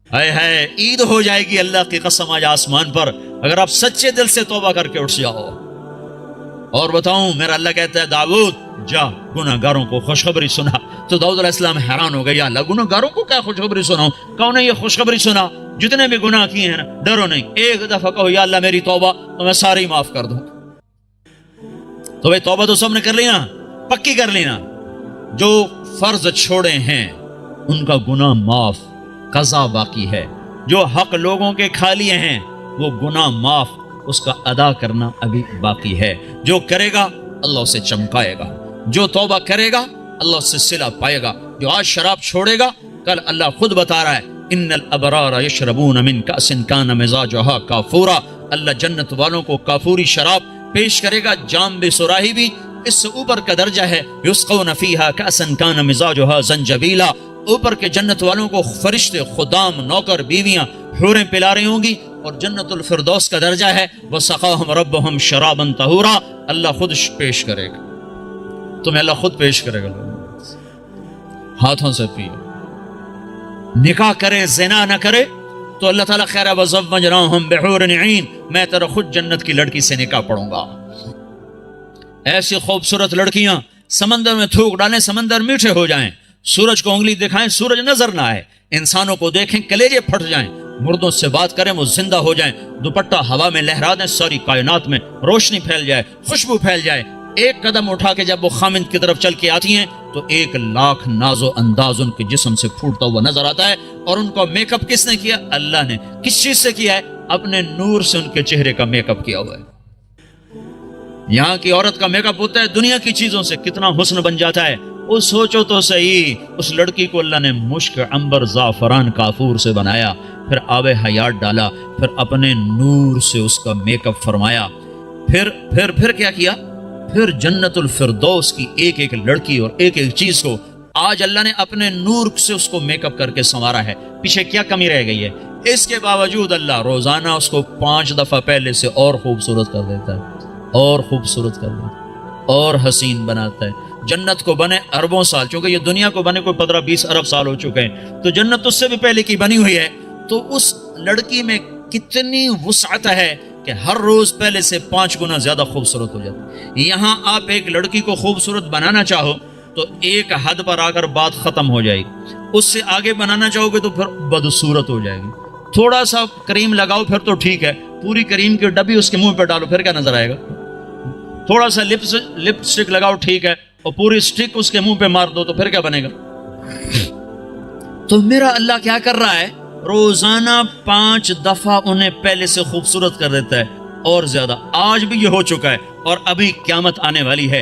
ہے عید ہو جائے گی اللہ کی قسم آج آسمان پر، اگر آپ سچے دل سے توبہ کر کے اٹھ جاؤ. اور بتاؤں، میرا اللہ کہتا ہے داؤد جا گناہ گاروں کو خوشخبری سنا. تو داؤد علیہ السلام حیران ہو گئے، یا اللہ گناہ گاروں کو کیا خوشخبری سناؤں؟ کون نے یہ خوشخبری سنا؟ جتنے بھی گناہ کیے ہیں نا، ڈرو نہیں، ایک دفعہ کہو یا اللہ میری توبہ تو میں ساری معاف کر دوں. تو بھائی توبہ تو سب نے کر لینا، پکی کر لینا. جو فرض چھوڑے ہیں ان کا گناہ معاف، قضا باقی ہے. جو حق لوگوں کے کھا لیے ہیں وہ گناہ معاف، اس کا ادا کرنا ابھی باقی ہے. جو کرے گا اللہ اسے چمکائے گا، جو توبہ کرے گا اللہ اس سے صلہ پائے گا. جو آج شراب چھوڑے گا کل اللہ خود بتا رہا ہے ان الابرار یشربون من کأس کان مزاجها کافورا. اللہ جنت والوں کو کافوری شراب پیش کرے گا، جام بھی سراہی بھی. اس سے اوپر کا درجہ ہے یسقون فیہا کأسا کان مزاجها زنجبیلا. اوپر کے جنت والوں کو فرشتے، خدام، نوکر، بیویاں، حوریں پلا رہی ہوں گی. اور جنت الفردوس کا درجہ ہے وسقاہم ربہم شرابا طہورا. اللہ خود پیش کرے گا تمہیں، اللہ خود پیش کرے گا. ہاتھوں سے پیو. نکاح کرے زنا نہ کرے تو اللہ تعالیٰ خیر ہے وزوجناہم بحور عین، میں تیرا خود جنت کی لڑکی سے نکاح پڑھوں گا. ایسی خوبصورت لڑکیاں سمندر میں تھوک ڈالیں، سمندر میٹھے ہو جائیں. سورج کو انگلی دکھائیں، سورج نظر نہ آئے. انسانوں کو دیکھیں، کلیجے پھٹ جائیں. مردوں سے بات کریں، وہ زندہ ہو جائیں. دوپٹہ ہوا میں لہرا دیں، ساری کائنات میں روشنی پھیل جائے، خوشبو پھیل جائے. ایک قدم اٹھا کے جب وہ خامند کی طرف چل کے آتی ہیں تو 1,00,000 ناز و انداز ان کے جسم سے پھوٹتا ہوا نظر آتا ہے. اور ان کا میک اپ کس نے کیا؟ اللہ نے. کس چیز سے کیا ہے؟ اپنے نور سے ان کے چہرے کا میک اپ کیا ہوا ہے. یہاں کی عورت کا میک اپ ہوتا ہے دنیا کی چیزوں سے، کتنا حسن بن جاتا ہے. وہ سوچو تو صحیح، اس لڑکی کو اللہ نے مشک، عنبر، زعفران، کافور سے بنایا، پھر آب حیات ڈالا، پھر اپنے نور سے اس کا میک اپ فرمایا. پھر کیا کیا؟ پھر جنت الفردوس کی ایک ایک لڑکی اور ایک ایک چیز کو آج اللہ نے اپنے نور سے اس کو میک اپ کر کے سنوارا ہے. پیچھے کیا کمی رہ گئی ہے؟ اس کے باوجود اللہ روزانہ اس کو 5 دفعہ پہلے سے اور خوبصورت کر دیتا ہے، اور خوبصورت کر دیتا ہے، اور حسین بناتا ہے. جنت کو بنے اربوں سال، چونکہ یہ دنیا کو بنے کوئی 15-20 ارب سال ہو چکے ہیں، تو جنت اس سے بھی پہلے کی بنی ہوئی ہے. تو اس لڑکی میں کتنی وسعت ہے کہ ہر روز پہلے سے 5 گنا زیادہ خوبصورت ہو جاتی. یہاں آپ ایک لڑکی کو خوبصورت بنانا چاہو تو ایک حد پر آ کر بات ختم ہو جائے گی. اس سے آگے بنانا چاہو گے تو پھر بدصورت ہو جائے گی. تھوڑا سا کریم لگاؤ پھر تو ٹھیک ہے، پوری کریم کی ڈبی اس کے منہ پہ ڈالو پھر کیا نظر آئے گا. تھوڑا سا لپ سٹک لگاؤ ٹھیک ہے، اور پوری سٹک اس کے منہ پہ مار دو تو پھر کیا بنے گا. تو میرا اللہ کیا کر رہا ہے؟ روزانہ 5 دفعہ انہیں پہلے سے خوبصورت کر دیتا ہے، اور زیادہ. آج بھی یہ ہو چکا ہے اور ابھی قیامت آنے والی ہے.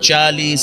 40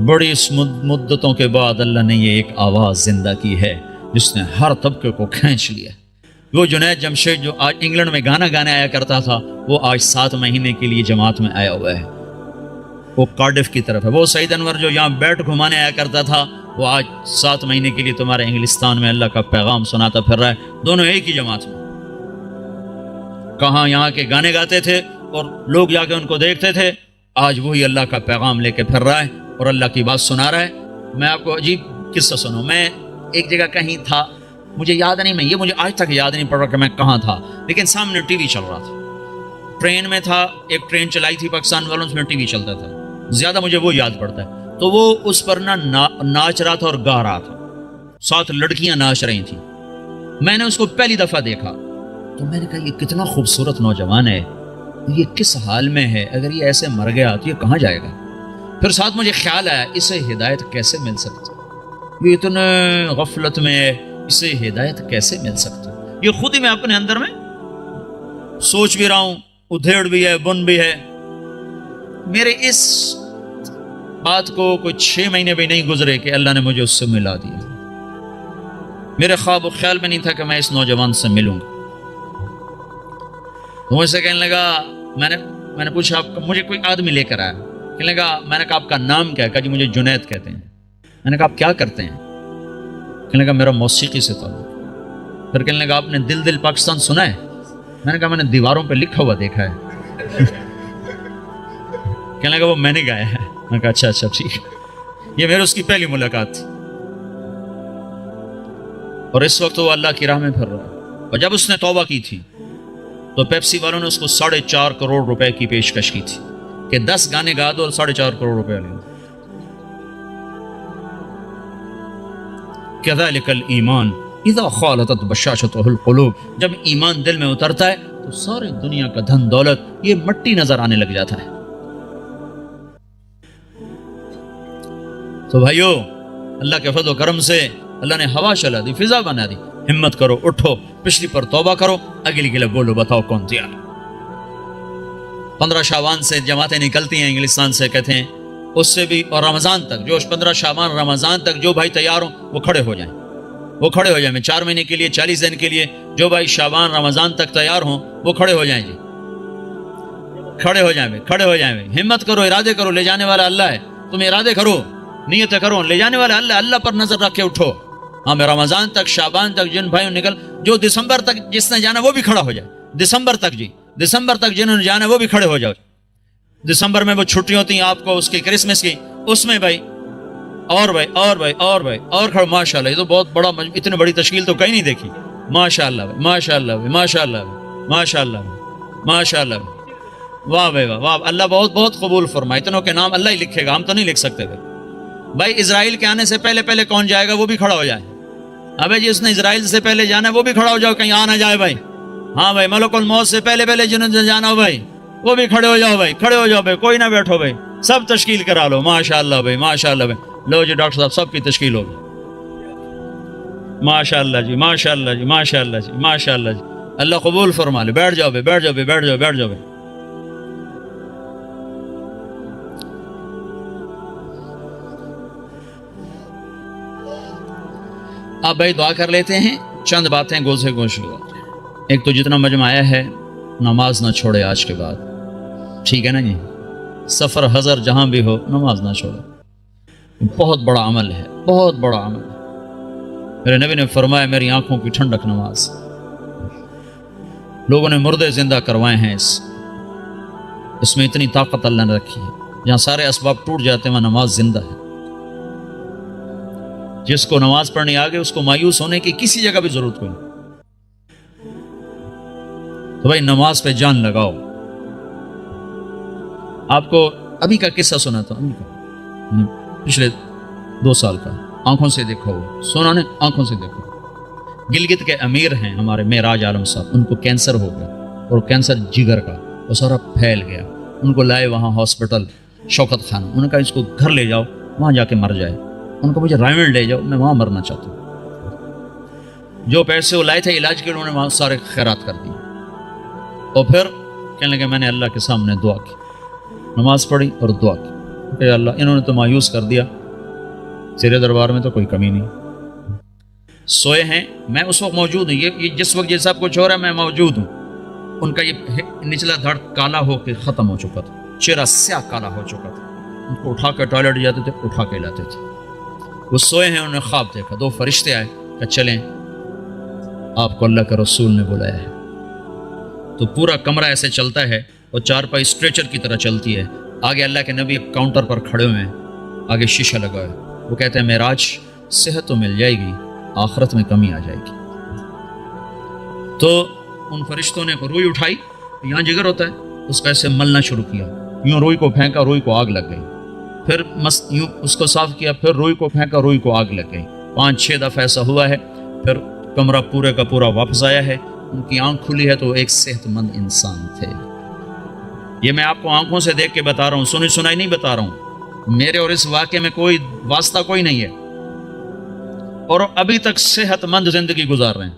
بڑی مدتوں کے بعد اللہ نے یہ ایک آواز زندہ کی ہے جس نے ہر طبقے کو کھینچ لیا. وہ جنید جمشید جو آج انگلینڈ میں گانا گانے آیا کرتا تھا وہ آج 7 مہینے کے لیے جماعت میں آیا ہوا ہے. وہ کارڈف کی طرف ہے. وہ سعید انور جو یہاں بیٹ گھمانے آیا کرتا تھا وہ آج 7 مہینے کے لیے تمہارے انگلستان میں اللہ کا پیغام سناتا پھر رہا ہے. دونوں ایک ہی جماعت میں. کہاں یہاں کے گانے گاتے تھے اور لوگ جا کے ان کو دیکھتے تھے. آج وہی اللہ کا پیغام لے کے پھر رہا ہے اور اللہ کی بات سنا رہا ہے. میں آپ کو عجیب قصہ سنوں. میں ایک جگہ کہیں تھا, مجھے یاد نہیں, یہ مجھے آج تک یاد نہیں پڑ رہا کہ میں کہاں تھا, لیکن سامنے ٹی وی چل رہا تھا. ٹرین میں تھا, ایک ٹرین چلائی تھی پاکستان والوں, اس میں ٹی وی چلتا تھا. زیادہ مجھے وہ یاد پڑتا ہے. تو وہ اس پر ناچ رہا تھا اور گا رہا تھا. 7 لڑکیاں ناچ رہی تھیں. میں نے اس کو پہلی دفعہ دیکھا تو میں نے کہا یہ کتنا خوبصورت نوجوان ہے, یہ کس حال میں ہے, اگر یہ ایسے مر گیا تو یہ کہاں جائے گا. پھر ساتھ مجھے خیال آیا اسے ہدایت کیسے مل سکتی, یہ اتنے غفلت میں ہے, اسے ہدایت کیسے مل سکتی. یہ خود ہی میں اپنے اندر میں سوچ بھی رہا ہوں, ادھیڑ بھی ہے, بن بھی ہے. میرے اس بات کو کوئی 6 مہینے بھی نہیں گزرے کہ اللہ نے مجھے اس سے ملا دیا. میرے خواب و خیال میں نہیں تھا کہ میں اس نوجوان سے ملوں گا. تو مجھ سے کہنے لگا, میں نے پوچھا آپ مجھے کوئی آدمی لے کر آیا. کہنے لگا, میں نے کہا آپ کا نام کیا ہے؟ کہا جی مجھے جنید کہتے ہیں. میں نے کہا آپ کیا کرتے ہیں؟ کہنے لگا میرا موسیقی سے تعلق. پھر کہنے لگا آپ نے دل دل پاکستان سنا ہے؟ میں نے کہا میں نے دیواروں پہ لکھا ہوا دیکھا ہے. کہنے لگا وہ میں نے گایا ہے. میں نے کہا اچھا ٹھیک ہے. یہ میرے اس کی پہلی ملاقات تھی اور اس وقت وہ اللہ کی راہ میں پھر رہا ہے. اور جب اس نے توبہ کی تھی تو پیپسی والوں نے اس کو 4.5 کروڑ روپے کی پیشکش کی تھی کہ 10 گانے گا دو اور 4.5 کروڑ روپے لے. کذالک الایمان اذا خالطت بشاشتہ القلوب. جب ایمان دل میں اترتا ہے تو ساری دنیا کا دھن دولت یہ مٹی نظر آنے لگ جاتا ہے. تو بھائیو, اللہ کے فضل و کرم سے اللہ نے ہوا چلا دی, فضا بنا دی. ہمت کرو, اٹھو, پچھلی پر توبہ کرو, اگلی کے لیے بولو, بتاؤ کون تیار. 15 شعبان سے جماعتیں نکلتی ہیں انگلستان سے, کہتے ہیں اس سے بھی, اور رمضان تک, جو 15 شعبان رمضان تک جو بھائی تیار ہوں وہ کھڑے ہو جائیں. وہ کھڑے ہو جائیں. میں 4 مہینے کے لیے 40 دن کے لیے جو بھائی شعبان رمضان تک تیار ہوں وہ کھڑے ہو جائیں. جی کھڑے ہو جائیں, کھڑے ہو جائیں. ہمت کرو, ارادے کرو, لے جانے والا اللہ ہے. تم ارادے کرو, نیت کرو, لے جانے والا اللہ. اللہ پر نظر رکھ کے اٹھو. ہاں میں رمضان تک, شعبان تک جن بھائیوں نکل, جو دسمبر تک جس نے جانا وہ بھی کھڑا ہو جائے. دسمبر تک, جی دسمبر تک جنہوں نے جانا وہ بھی کھڑے ہو جاؤ. دسمبر میں وہ چھٹی ہوتی ہیں آپ کو, اس کی کرسمس کی, اس میں بھائی اور بھائی اور بھائی اور بھائی اور کھڑے. ماشاء اللہ, یہ تو بہت بڑا, اتنی بڑی تشکیل تو کہیں نہیں دیکھی. ماشاء اللہ بھائی, ماشاء اللہ بھائی, ماشاء اللہ بھائی, ماشاء اللہ بھائی, ماشاء اللہ بھائی. واہ بھائی واہ, واہ. اللہ بہت بہت قبول فرمائے. اتنوں کے نام اللہ ہی لکھے گا, ہم تو نہیں لکھ سکتے بھائی. بھائی اسرائیل کے آنے سے پہلے کون جائے گا وہ بھی کھڑا ہو جائے. ابے جی اس نے اسرائیل سے پہلے جانا ہے وہ بھی کھڑا ہو جاؤ, کہیں آ نہ جائے بھائی. ہاں بھائی ملک الموت سے پہلے جنہوں نے جانا ہو بھائی وہ بھی کھڑے ہو جاؤ بھائی, کھڑے ہو جاؤ بھائی, کوئی نہ بیٹھو بھائی, سب تشکیل کرا لو. ماشاء اللہ بھائی, ماشاء اللہ بھائی. لو جی ڈاکٹر صاحب سب کی تشکیل ہوگی. ماشاء اللہ جی, ماشاء اللہ جی, ماشاء اللہ جی, ماشاء اللہ جی. اللہ قبول فرما لے. بیٹھ جاؤ بھائی, بیٹھ جاؤ بھائی, بیٹھ جاؤ, بیٹھ جاؤ بھائی. آپ بھائی دعا کر لیتے ہیں. چند باتیں گوشے. ایک تو جتنا مجمع آیا ہے نماز نہ چھوڑے آج کے بعد, ٹھیک ہے نا جی. سفر حضر جہاں بھی ہو نماز نہ چھوڑے. بہت بڑا عمل ہے, بہت بڑا عمل ہے. میرے نبی نے فرمایا میری آنکھوں کی ٹھنڈک نماز. لوگوں نے مردے زندہ کروائے ہیں, اس میں اتنی طاقت اللہ نے رکھی ہے. جہاں سارے اسباب ٹوٹ جاتے ہیں وہاں نماز زندہ ہے. جس کو نماز پڑھنی آگے اس کو مایوس ہونے کی کسی جگہ بھی ضرورت کوئی. تو بھائی نماز پہ جان لگاؤ. آپ کو ابھی کا قصہ سنا تھا, پچھلے 2 سال کا. آنکھوں سے دیکھو, سونا نے آنکھوں سے دیکھو. گلگت کے امیر ہیں ہمارے معراج عالم صاحب, ان کو کینسر ہو گیا اور کینسر جگر کا, وہ سارا پھیل گیا. ان کو لائے وہاں ہاسپٹل شوکت خانہ. انہوں نے کہا اس کو گھر لے جاؤ, وہاں جا کے مر جائے. ان کو مجھے رائمنڈ لے جاؤ, میں وہاں مرنا چاہتا ہوں. جو پیسے وہ لائے تھے علاج کے, انہوں نے وہاں سارے خیرات کر دیے. اور پھر کہنے لگے میں نے اللہ کے سامنے دعا کی, نماز پڑھی اور دعا کی. کہ اللہ انہوں نے تو مایوس کر دیا، تیرے دربار میں تو کوئی کمی نہیں۔ سوئے ہیں، میں اس وقت موجود ہوں، یہ جس وقت یہ سب کچھ ہو رہا ہے میں موجود ہوں۔ ان کا یہ نچلا دھڑ کالا ہو کے ختم ہو چکا تھا، چہرہ سیاہ کالا ہو چکا تھا۔ ان کو اٹھا کے ٹوائلٹ جاتے تھے، اٹھا کے لاتے تھے۔ وہ سوئے ہیں، انہوں نے خواب دیکھا، دو فرشتے آئے کہ چلیں آپ کو اللہ کے رسول نے بلایا ہے۔ تو پورا کمرہ ایسے چلتا ہے اور چارپائی اسٹریچر کی طرح چلتی ہے، آگے اللہ کے نبی کاؤنٹر پر کھڑے ہوئے ہیں، آگے شیشہ لگا ہے۔ وہ کہتے ہیں معراج، صحت تو مل جائے گی، آخرت میں کمی آ جائے گی۔ تو ان فرشتوں نے روئی اٹھائی، یہاں جگر ہوتا ہے، اس کا ایسے ملنا شروع کیا، یوں روئی کو پھینکا، روئی کو آگ لگ گئی، پھر یوں اس کو صاف کیا، پھر روئی کو پھینکا، روئی کو آگ لگ گئی۔ 5-6 دفعہ ایسا ہوا ہے، پھر کمرہ پورے کا پورا واپس آیا ہے۔ ان کی آنکھ کھلی ہے تو ایک صحت مند انسان تھے۔ یہ میں آپ کو آنکھوں سے دیکھ کے بتا رہا ہوں، سنی سنائی نہیں بتا رہا ہوں، میرے اور اس واقعے میں کوئی واسطہ کوئی نہیں ہے، اور ابھی تک صحت مند زندگی گزار رہے ہیں۔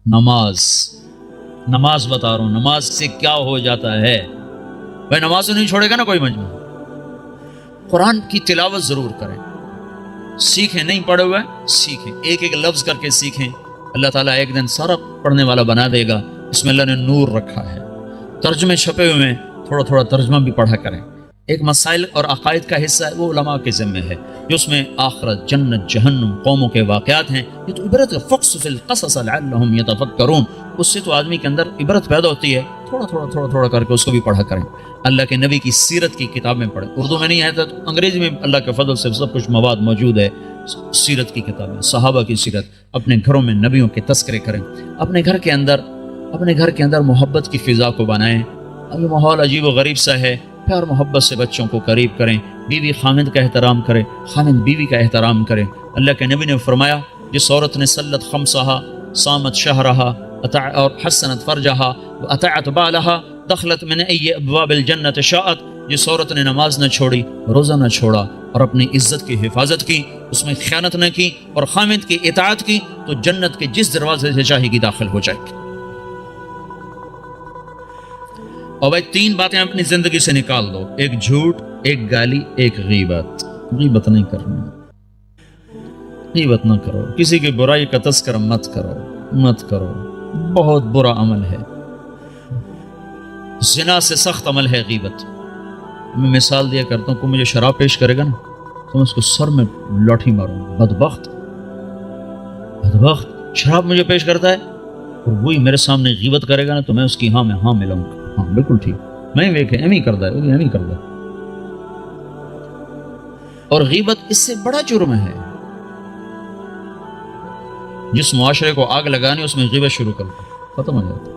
نماز بتا رہا ہوں، نماز سے کیا ہو جاتا ہے۔ بھائی نماز تو نہیں چھوڑے گا نا کوئی مجموعہ، قرآن کی تلاوت ضرور کریں، سیکھیں، نہیں پڑھے ہوئے سیکھیں، ایک ایک لفظ کر کے سیکھیں، اللہ تعالیٰ ایک دن سارا پڑھنے والا بنا دے گا۔ اس میں اللہ نے نور رکھا ہے، ترجمے چھپے ہوئے ہیں، تھوڑا تھوڑا ترجمہ بھی پڑھا کریں۔ ایک مسائل اور عقائد کا حصہ ہے، وہ علماء کے ذمہ ہے، جو اس میں آخرت، جنت، جہنم، قوموں کے واقعات ہیں، یہ تو عبرت ہے۔ فقصص القصص لعلہم یتفکرون، اس سے تو آدمی کے اندر عبرت پیدا ہوتی ہے۔ تھوڑا کر کے اس کو بھی پڑھا کریں۔ اللہ کے نبی کی سیرت کی کتابیں پڑھیں، اردو میں نہیں ہے تو انگریزی میں اللہ کے فضل سے سب کچھ مواد موجود ہے۔ سیرت کی کتابیں، صحابہ کی سیرت، اپنے گھروں میں نبیوں کے تذکرے کریں، اپنے گھر کے اندر محبت کی فضا کو بنائیں۔ ابھی ماحول عجیب و غریب سا ہے، پیار محبت سے بچوں کو قریب کریں، بیوی خامند کا احترام کرے، خامند بیوی کا احترام کرے۔ اللہ کے نبی نے فرمایا، جس عورت نے صلت خمسہا، صامت شہرہا اور حسنت فرجہا واطاعت بالہا دخلت من ای ابواب الجنت شاءت، جس عورت نے نماز نہ چھوڑی، روزہ نہ چھوڑا اور اپنی عزت کی حفاظت کی، اس میں خیانت نہ کی اور خامند کی اطاعت کی، تو جنت کے جس دروازے سے چاہے گی داخل ہو جائے گی۔ اور بھائی 3 باتیں اپنی زندگی سے نکال دو، ایک جھوٹ، ایک گالی، ایک غیبت۔ غیبت نہیں کرنا، غیبت نہ کرو، کسی کی برائی کا تذکرہ مت کرو، بہت برا عمل ہے، زنا سے سخت عمل ہے غیبت۔ میں مثال دیا کرتا ہوں، کوئی مجھے شراب پیش کرے گا نا تو میں اس کو سر میں لاٹھی ماروں، بدبخت شراب مجھے پیش کرتا ہے، اور وہی میرے سامنے غیبت کرے گا نا تو میں اس کی ہاں ملاؤں گا، ہاں بالکل ٹھیک، میں ویکھے ایم ہی کرتا ہے، وہ بھی ایم ہی کرتا ہے۔ اور غیبت اس سے بڑا جرم ہے۔ جس معاشرے کو آگ لگانی اس میں غیبت شروع کر دو، ختم ہو جاتا ہے۔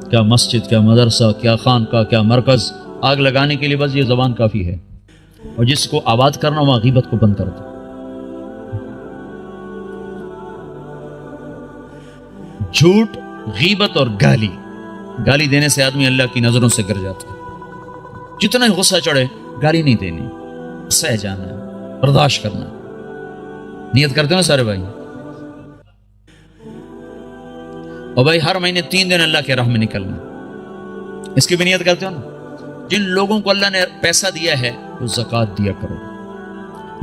کیا مسجد، کیا مدرسہ، کیا خانقاہ، کیا مرکز، آگ لگانے کے لیے بس یہ زبان کافی ہے، اور جس کو آباد کرنا وہاں غیبت کو بند کر دو۔ جھوٹ، غیبت اور گالی دینے سے آدمی اللہ کی نظروں سے گر جاتا ہے۔ جتنا ہی غصہ چڑھے گالی نہیں دینی، سہ جانا ہے، برداشت کرنا۔ نیت کرتے ہیں سارے بھائی؟ اور بھائی ہر مہینے 3 دن اللہ کے راہ میں نکلنا، اس کی بھی نیت کرتے ہو نا؟ جن لوگوں کو اللہ نے پیسہ دیا ہے وہ زکوٰۃ دیا کرو،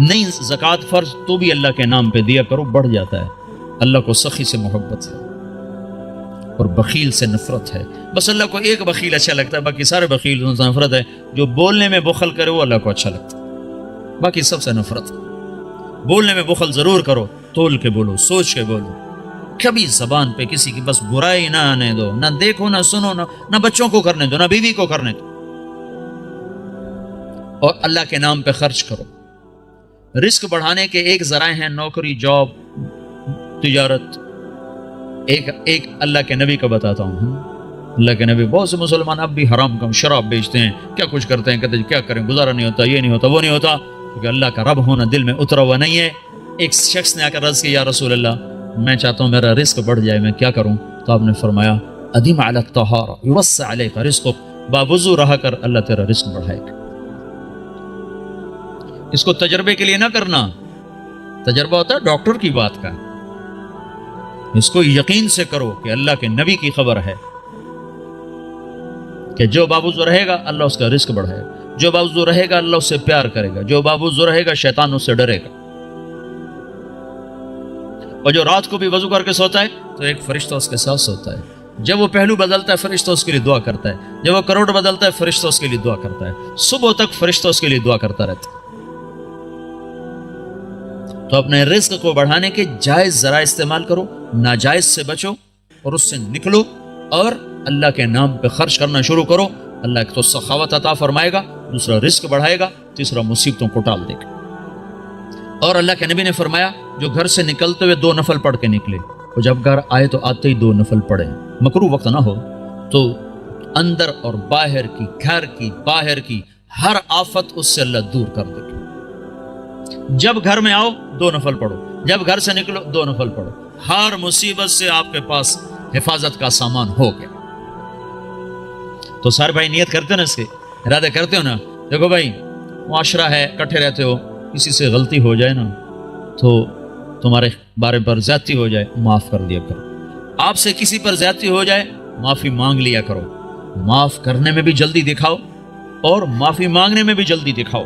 نہیں زکوٰۃ فرض تو بھی اللہ کے نام پہ دیا کرو، بڑھ جاتا ہے۔ اللہ کو سخی سے محبت ہے اور بخیل سے نفرت ہے۔ بس اللہ کو ایک بخیل اچھا لگتا ہے، باقی سارے بخیل سے نفرت ہے۔ جو بولنے میں بخل کرے وہ اللہ کو اچھا لگتا ہے، باقی سب سے نفرت۔ بولنے میں بخل ضرور کرو، تول کے بولو، سوچ کے بولو، کبھی زبان پہ کسی کی بس برائی نہ آنے دو، نہ دیکھو، نہ سنو، نہ بچوں کو کرنے دو، نہ بیوی کو کرنے دو، اور اللہ کے نام پہ خرچ کرو۔ رزق بڑھانے کے ایک ذرائع ہیں، نوکری، جاب، تجارت۔ ایک اللہ کے نبی کا بتاتا ہوں۔ اللہ کے نبی، بہت سے مسلمان اب بھی حرام کام، شراب بیچتے ہیں، کیا کچھ کرتے ہیں، کہتے ہیں کیا کریں، گزارا نہیں ہوتا، یہ نہیں ہوتا، وہ نہیں ہوتا، کیونکہ اللہ کا رب ہونا دل میں اترا ہوا نہیں ہے۔ ایک شخص نے آ کر عرض کیا، یا رسول اللہ میں چاہتا ہوں میرا رزق بڑھ جائے، میں کیا کروں؟ تو آپ نے فرمایا، ادیم علی الطہارہ یوسع علیک رزقک، باوضو رہا کر، اللہ تیرا رزق بڑھائے گا۔ اس کو تجربے کے لیے نہ کرنا، تجربہ ہوتا ہے ڈاکٹر کی بات کا، اس کو یقین سے کرو کہ اللہ کے نبی کی خبر ہے کہ جو باوضو رہے گا اللہ اس کا رزق بڑھائے گا، جو باوضو رہے گا اللہ اس سے پیار کرے گا، جو باوضو رہے گا شیطان اس سے ڈرے گا۔ اور جو رات کو بھی وضو کر کے سوتا ہے تو ایک فرشتہ اس کے ساتھ سوتا ہے، جب وہ پہلو بدلتا ہے فرشتہ اس کے لیے دعا کرتا ہے، جب وہ کروٹ بدلتا ہے فرشتہ اس کے لیے دعا کرتا ہے، صبح تک فرشتہ اس کے لیے دعا کرتا رہتا ہے۔ تو اپنے رزق کو بڑھانے کے جائز ذرائع استعمال کرو، ناجائز سے بچو اور اس سے نکلو، اور اللہ کے نام پہ خرچ کرنا شروع کرو۔ اللہ ایک تو سخاوت عطا فرمائے گا، دوسرا رزق بڑھائے گا، تیسرا مصیبتوں کو ٹال دے گا۔ اور اللہ کے نبی نے فرمایا جو گھر سے نکلتے ہوئے 2 نفل پڑھ کے نکلے، اور جب گھر آئے تو آتے ہی 2 نفل پڑھے، مکروہ وقت نہ ہو، تو اندر اور باہر کی، گھر کی باہر کی ہر آفت اس سے اللہ دور کر دے گا۔ جب گھر میں آؤ 2 نفل پڑھو، جب گھر سے نکلو 2 نفل پڑھو، ہر مصیبت سے آپ کے پاس حفاظت کا سامان ہو گیا۔ تو سارے بھائی نیت کرتے ہو نا، اس کے ارادے کرتے ہو نا؟ دیکھو بھائی معاشرہ ہے، کٹھے رہتے ہو، کسی سے غلطی ہو جائے نا تو تمہارے بارے پر زیادتی ہو جائے معاف کر دیا کرو، آپ سے کسی پر زیادتی ہو جائے معافی مانگ لیا کرو، معاف کرنے میں بھی جلدی دکھاؤ اور معافی مانگنے میں بھی جلدی دکھاؤ۔